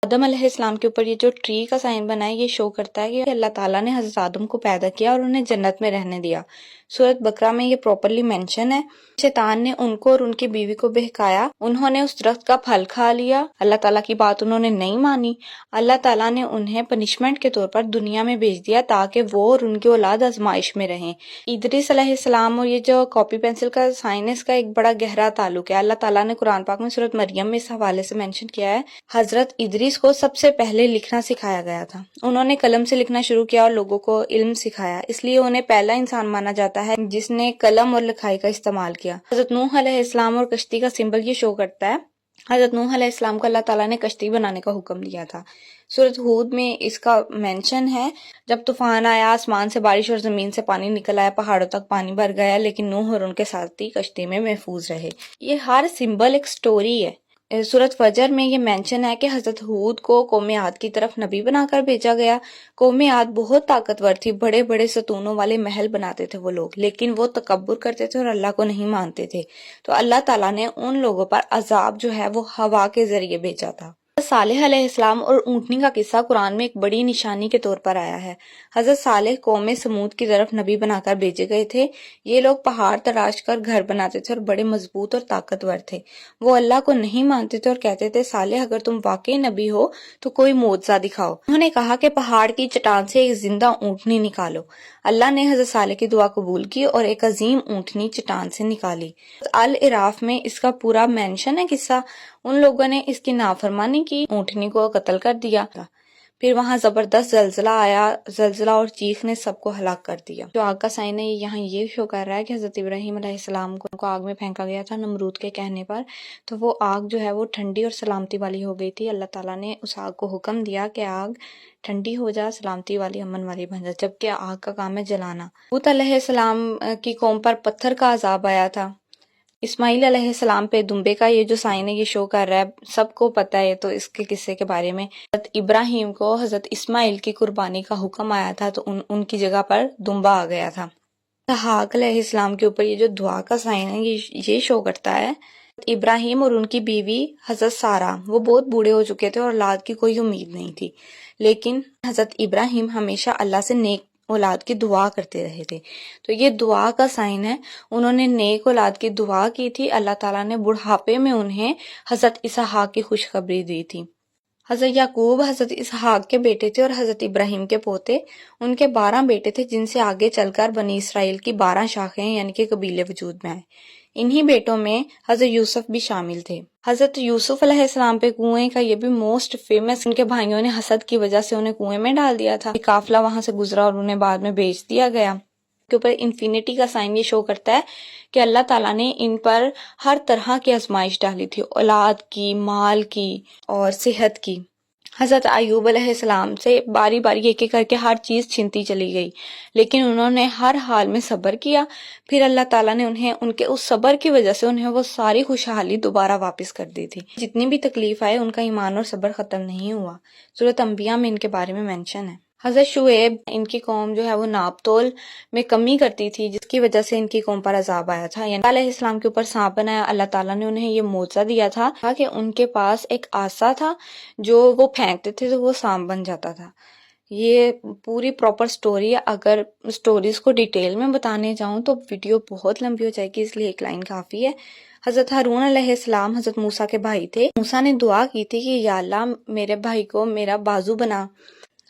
آدم علیہ السلام کے اوپر یہ جو ٹری کا سائن بنا ہے، یہ شو کرتا ہے کہ اللہ تعالیٰ نے حضرت آدم کو پیدا کیا اور انہیں جنت میں رہنے دیا۔ سورۃ بقرہ میں یہ پراپرلی مینشن ہے۔ شیطان نے ان کو اور ان کی بیوی کو بہکایا، انہوں نے اس درخت کا پھل کھا لیا، اللہ تعالیٰ کی بات انہوں نے نہیں مانی۔ اللہ تعالیٰ نے انہیں پنشمنٹ کے طور پر دنیا میں بھیج دیا تاکہ وہ اور ان کی اولاد آزمائش میں رہیں۔ ادریس علیہ السلام اور یہ جو کاپی پینسل کا سائن ہے، اس کا ایک بڑا گہرا تعلق ہے۔ اللہ تعالیٰ نے قرآن پاک میں سورۃ مریم میں اس حوالے سے مینشن کیا ہے، حضرت ادریس کو سب سے پہلے لکھنا سکھایا گیا تھا۔ انہوں نے قلم سے لکھنا شروع کیا اور لوگوں کو علم سکھایا، اس لیے انہیں پہلا انسان مانا جاتا ہے جس نے قلم اور لکھائی کا استعمال کیا۔ حضرت نوح علیہ السلام اور کشتی کا سمبل یہ شو کرتا ہے۔ حضرت نوح علیہ السلام کو اللہ تعالیٰ نے کشتی بنانے کا حکم دیا تھا۔ سورۃ ہود میں اس کا مینشن ہے، جب طوفان آیا، آسمان سے بارش اور زمین سے پانی نکل آیا، پہاڑوں تک پانی بھر گیا، لیکن نوح اور ان کے ساتھی کشتی میں محفوظ رہے۔ یہ ہر سمبل ایک سٹوری ہے۔ سورۃ فجر میں یہ مینشن ہے کہ حضرت ہود کو قوم عاد کی طرف نبی بنا کر بھیجا گیا۔ قوم عاد بہت طاقتور تھی، بڑے بڑے ستونوں والے محل بناتے تھے وہ لوگ، لیکن وہ تکبر کرتے تھے اور اللہ کو نہیں مانتے تھے، تو اللہ تعالیٰ نے ان لوگوں پر عذاب جو ہے وہ ہوا کے ذریعے بھیجا تھا۔ صالح علیہ السلام اور اونٹنی کا قصہ قرآن میں ایک بڑی نشانی کے طور پر آیا ہے۔ حضرت صالح قوم سمود کی طرف نبی بنا کر بھیجے گئے تھے۔ یہ لوگ پہاڑ تراش کر گھر بناتے تھے اور بڑے مضبوط اور طاقتور تھے۔ وہ اللہ کو نہیں مانتے تھے اور کہتے تھے، صالح اگر تم واقعی نبی ہو تو کوئی معجزہ دکھاؤ۔ انہوں نے کہا کہ پہاڑ کی چٹان سے ایک زندہ اونٹنی نکالو۔ اللہ نے حضرت صالح کی دعا قبول کی اور ایک عظیم اونٹنی چٹان سے نکالی۔ الاعراف میں اس کا پورا مینشن ہے قصہ۔ ان لوگوں نے اس کی نافرمانی کی، اونٹنی کو قتل کر دیا، پھر وہاں زبردست زلزلہ آیا، زلزلہ اور چیخ نے سب کو ہلاک کر دیا۔ جو آگ کا سائن ہے یہاں یہ شو کر رہا ہے کہ حضرت ابراہیم علیہ السلام کو آگ میں پھینکا گیا تھا نمرود کے کہنے پر، تو وہ آگ جو ہے وہ ٹھنڈی اور سلامتی والی ہو گئی تھی۔ اللہ تعالیٰ نے اس آگ کو حکم دیا کہ آگ ٹھنڈی ہو جا، سلامتی والی، امن والی بن جا، جبکہ آگ کا کام ہے جلانا۔ لوط علیہ السلام کی قوم پر پتھر کا عذاب آیا تھا۔ اسماعیل علیہ السلام پہ دمبے کا یہ جو سائن ہے یہ شو کر رہا ہے، سب کو پتہ ہے تو اس کے قصے کے بارے میں۔ حضرت ابراہیم کو حضرت اسماعیل کی قربانی کا حکم آیا تھا تو ان کی جگہ پر دمبا آ گیا تھا۔ اسحاق علیہ السلام کے اوپر یہ جو دعا کا سائن ہے یہ شو کرتا ہے، ابراہیم اور ان کی بیوی حضرت سارہ وہ بہت بوڑھے ہو چکے تھے اور اولاد کی کوئی امید نہیں تھی، لیکن حضرت ابراہیم ہمیشہ اللہ سے نیک اولاد کی دعا کرتے رہے تھے، تو یہ دعا کا سائن ہے۔ انہوں نے نیک اولاد کی دعا کی تھی، اللہ تعالیٰ نے بڑھاپے میں انہیں حضرت اسحاق کی خوشخبری دی تھی۔ حضرت یعقوب حضرت اسحاق کے بیٹے تھے اور حضرت ابراہیم کے پوتے۔ ان کے 12 بیٹے تھے جن سے آگے چل کر بنی اسرائیل کی 12 شاخیں یعنی کہ قبیلے وجود میں آئے۔ انہی بیٹوں میں حضرت یوسف بھی شامل تھے۔ حضرت یوسف علیہ السلام پہ کنویں کا یہ بھی موسٹ فیمس، ان کے بھائیوں نے حسد کی وجہ سے انہیں کنویں میں ڈال دیا تھا، قافلہ وہاں سے گزرا اور انہیں بعد میں بیچ دیا گیا۔ کے اوپر انفینٹی کا سائن یہ شو کرتا ہے کہ اللہ تعالیٰ نے ان پر ہر طرح کی آزمائش ڈالی تھی، اولاد کی، مال کی اور صحت کی۔ حضرت ایوب علیہ السلام سے باری باری ایک ایک کر کے ہر چیز چھنتی چلی گئی، لیکن انہوں نے ہر حال میں صبر کیا، پھر اللہ تعالیٰ نے انہیں ان کے اس صبر کی وجہ سے انہیں وہ ساری خوشحالی دوبارہ واپس کر دی تھی۔ جتنی بھی تکلیف آئے ان کا ایمان اور صبر ختم نہیں ہوا۔ سورۃ انبیاء میں ان کے بارے میں مینشن ہے۔ حضرت شعیب، ان کی قوم جو ہے وہ ناپ تول میں کمی کرتی تھی، جس کی وجہ سے ان کی قوم پر عذاب آیا تھا، یعنی علیہ السلام کے اوپر سانپ بنایا۔ اللہ تعالیٰ نے انہیں یہ معجزہ دیا تھا کہ ان کے پاس ایک عصا تھا جو وہ پھینکتے تھے تو وہ سانپ بن جاتا تھا۔ یہ پوری پراپر سٹوری ہے، اگر سٹوریز کو ڈیٹیل میں بتانے جاؤں تو ویڈیو بہت لمبی ہو جائے گی، اس لیے ایک لائن کافی ہے۔ حضرت ہارون علیہ السلام حضرت موسیٰ کے بھائی تھے۔ موسیٰ نے دعا کی تھی کہ یا اللہ میرے بھائی کو میرا بازو بنا۔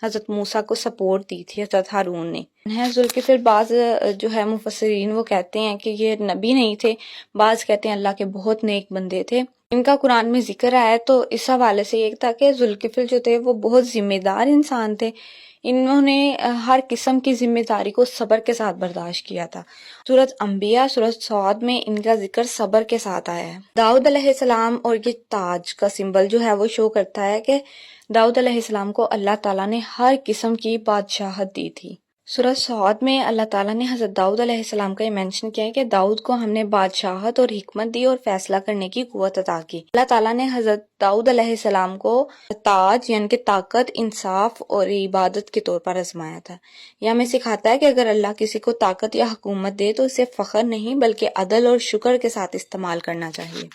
حضرت موسیٰ کو سپورٹ دی تھی حضرت ہارون نے۔ ذوالکفل بعض جو ہے مفسرین وہ کہتے ہیں کہ یہ نبی نہیں تھے، بعض کہتے ہیں اللہ کے بہت نیک بندے تھے۔ ان کا قرآن میں ذکر آیا تو اس حوالے سے یہ تھا کہ ذوالکفل جو تھے وہ بہت ذمہ دار انسان تھے، انہوں نے ہر قسم کی ذمہ داری کو صبر کے ساتھ برداشت کیا تھا۔ سورۃ انبیاء سورۃ صاد میں ان کا ذکر صبر کے ساتھ آیا ہے۔ داؤد علیہ السلام اور یہ تاج کا سمبل جو ہے وہ شو کرتا ہے کہ داؤد علیہ السلام کو اللہ تعالیٰ نے ہر قسم کی بادشاہت دی تھی۔ سورۃ صاد میں اللہ تعالیٰ نے حضرت داؤد علیہ السلام کا یہ مینشن کیا ہے کہ داؤد کو ہم نے بادشاہت اور حکمت دی اور فیصلہ کرنے کی قوت عطا کی۔ اللہ تعالیٰ نے حضرت داؤد علیہ السلام کو تاج یعنی کہ طاقت، انصاف اور عبادت کے طور پر آزمایا تھا۔ یہ ہمیں سکھاتا ہے کہ اگر اللہ کسی کو طاقت یا حکومت دے تو اسے فخر نہیں بلکہ عدل اور شکر کے ساتھ استعمال کرنا چاہیے۔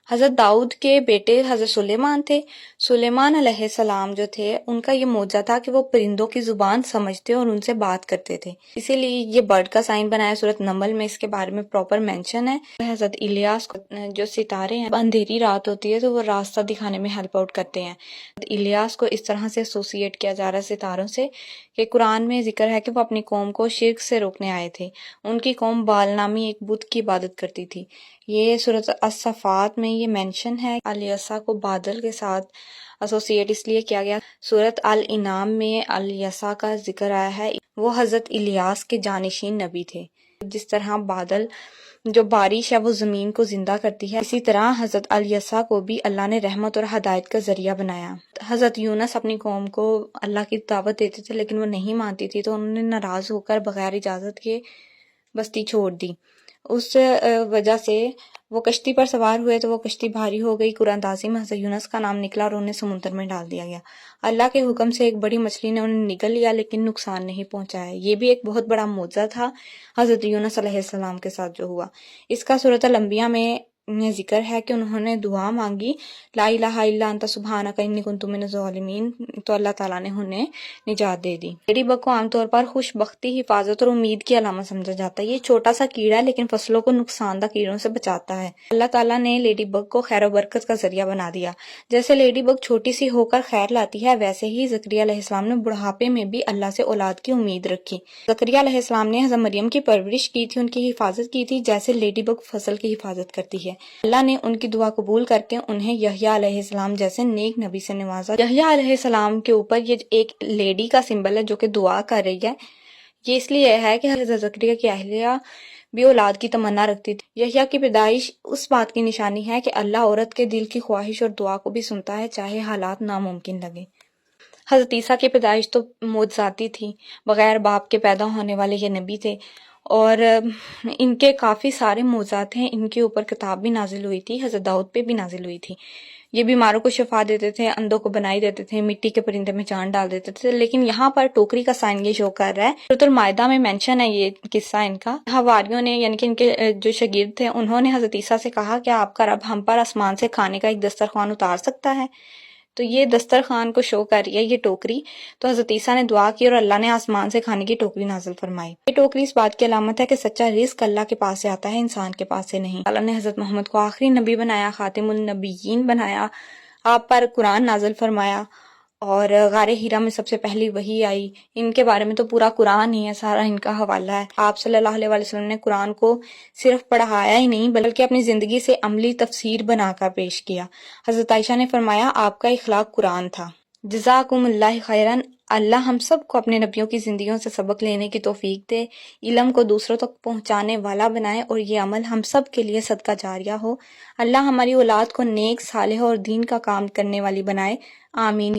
حضرت داؤد کے بیٹے حضرت سلیمان تھے۔ سلیمان علیہ السلام جو تھے ان کا یہ معجزہ تھا کہ وہ پرندوں کی زبان سمجھتے اور ان سے بات کرتے تھے، اسی لیے یہ برڈ کا سائن بنایا۔ سورۃ نمل میں اس کے بارے میں پراپر مینشن ہے۔ حضرت الیاس کو جو ستارے ہیں، اندھیری رات ہوتی ہے تو وہ راستہ دکھانے میں ہیلپ آؤٹ کرتے ہیں۔ الیاس کو اس طرح سے ایسوسیٹ کیا جا رہا ہے ستاروں سے کہ قرآن میں ذکر ہے کہ وہ اپنی قوم کو شرک سے روکنے آئے تھے۔ ان کی قوم بال نامی ایک بت کی عبادت کرتی تھی۔ یہ سورۃ الصافات میں یہ مینشن ہے۔ الیسا کو بادل کے ساتھ ایسوسیٹ اس لیے کیا گیا۔ سورۃ الانعام میں الیسا کا ذکر آیا ہے، وہ حضرت الیاس کے جانشین نبی تھے۔ جس طرح بادل جو بارش ہے وہ زمین کو زندہ کرتی ہے، اسی طرح حضرت الیسا کو بھی اللہ نے رحمت اور ہدایت کا ذریعہ بنایا۔ حضرت یونس اپنی قوم کو اللہ کی دعوت دیتے تھے لیکن وہ نہیں مانتی تھی، تو انہوں نے ناراض ہو کر بغیر اجازت کے بستی چھوڑ دی۔ اس وجہ سے وہ کشتی پر سوار ہوئے تو وہ کشتی بھاری ہو گئی۔ قرآن اندازی میں حضرت یونس کا نام نکلا اور انہیں سمندر میں ڈال دیا گیا۔ اللہ کے حکم سے ایک بڑی مچھلی نے انہیں نگل لیا لیکن نقصان نہیں پہنچایا۔ یہ بھی ایک بہت بڑا معجزہ تھا حضرت یونس علیہ السلام کے ساتھ جو ہوا۔ اس کا سورۃ الانبیاء میں ذکر ہے کہ انہوں نے دعا مانگی، لا الہ الا انت سبحانک انی کنت من الظالمین، تو اللہ تعالیٰ نے انہیں نجات دے دی۔ لیڈی بگ کو عام طور پر خوش بختی، حفاظت اور امید کی علامت سمجھا جاتا ہے۔ یہ چھوٹا سا کیڑا ہے لیکن فصلوں کو نقصان دہ کیڑوں سے بچاتا ہے۔ اللہ تعالیٰ نے لیڈی بگ کو خیر و برکت کا ذریعہ بنا دیا۔ جیسے لیڈی بگ چھوٹی سی ہو کر خیر لاتی ہے، ویسے ہی زکریا علیہ السلام نے بڑھاپے میں بھی اللہ سے اولاد کی امید رکھی۔ زکریا علیہ السلام نے حضرت مریم کی پرورش کی تھی، ان کی حفاظت کی تھی، جیسے لیڈی بگ فصل کی حفاظت کرتی ہے۔ اللہ نے ان کی دعا قبول کر کے انہیں یحییٰ علیہ السلام جیسے نیک نبی سے نوازا۔ یحییٰ علیہ السلام کے اوپر یہ ایک لیڈی کا سمبل ہے جو کہ دعا کر رہی ہے۔ یہ اس لیے ہے کہ حضرت زکریا کی اہلیہ بھی اولاد کی تمنا رکھتی تھی۔ یحییٰ کی پیدائش اس بات کی نشانی ہے کہ اللہ عورت کے دل کی خواہش اور دعا کو بھی سنتا ہے، چاہے حالات ناممکن لگے۔ حضرت عیسیٰ کی پیدائش تو معجزاتی تھی، بغیر باپ کے پیدا ہونے والے یہ نبی تھے، اور ان کے کافی سارے معجزات ہیں۔ ان کے اوپر کتاب بھی نازل ہوئی تھی، حضرت داؤد پہ بھی نازل ہوئی تھی۔ یہ بیماروں کو شفا دیتے تھے، اندھوں کو بنائی دیتے تھے، مٹی کے پرندے میں جان ڈال دیتے تھے۔ لیکن یہاں پر ٹوکری کا سائن یہ شو کر رہا ہے، سورۃ المائدہ میں مینشن ہے یہ قصہ ان کا۔ حواریوں نے یعنی کہ ان کے جو شاگرد تھے، انہوں نے حضرت عیسیٰ سے کہا کہ آپ کا رب ہم پر آسمان سے کھانے کا ایک دسترخوان اتار سکتا ہے؟ تو یہ دسترخوان کو شو کر رہی ہے یہ ٹوکری۔ تو حضرت عیسیٰ نے دعا کی اور اللہ نے آسمان سے کھانے کی ٹوکری نازل فرمائی۔ یہ ٹوکری اس بات کی علامت ہے کہ سچا رزق اللہ کے پاس سے آتا ہے، انسان کے پاس سے نہیں۔ اللہ نے حضرت محمد کو آخری نبی بنایا، خاتم النبیین بنایا، آپ پر قرآن نازل فرمایا، اور غار ہیرا میں سب سے پہلی وحی آئی۔ ان کے بارے میں تو پورا قرآن ہی ہے، سارا ان کا حوالہ ہے۔ آپ صلی اللہ علیہ وسلم نے قرآن کو صرف پڑھایا ہی نہیں بلکہ اپنی زندگی سے عملی تفسیر بنا کر پیش کیا۔ حضرت عائشہ نے فرمایا آپ کا اخلاق قرآن تھا۔ جزاکم اللہ خیرن۔ اللہ ہم سب کو اپنے نبیوں کی زندگیوں سے سبق لینے کی توفیق دے، علم کو دوسروں تک پہنچانے والا بنائے، اور یہ عمل ہم سب کے لیے صدقہ جاریہ ہو۔ اللہ ہماری اولاد کو نیک، صالح اور دین کا کام کرنے والی بنائے، آمین۔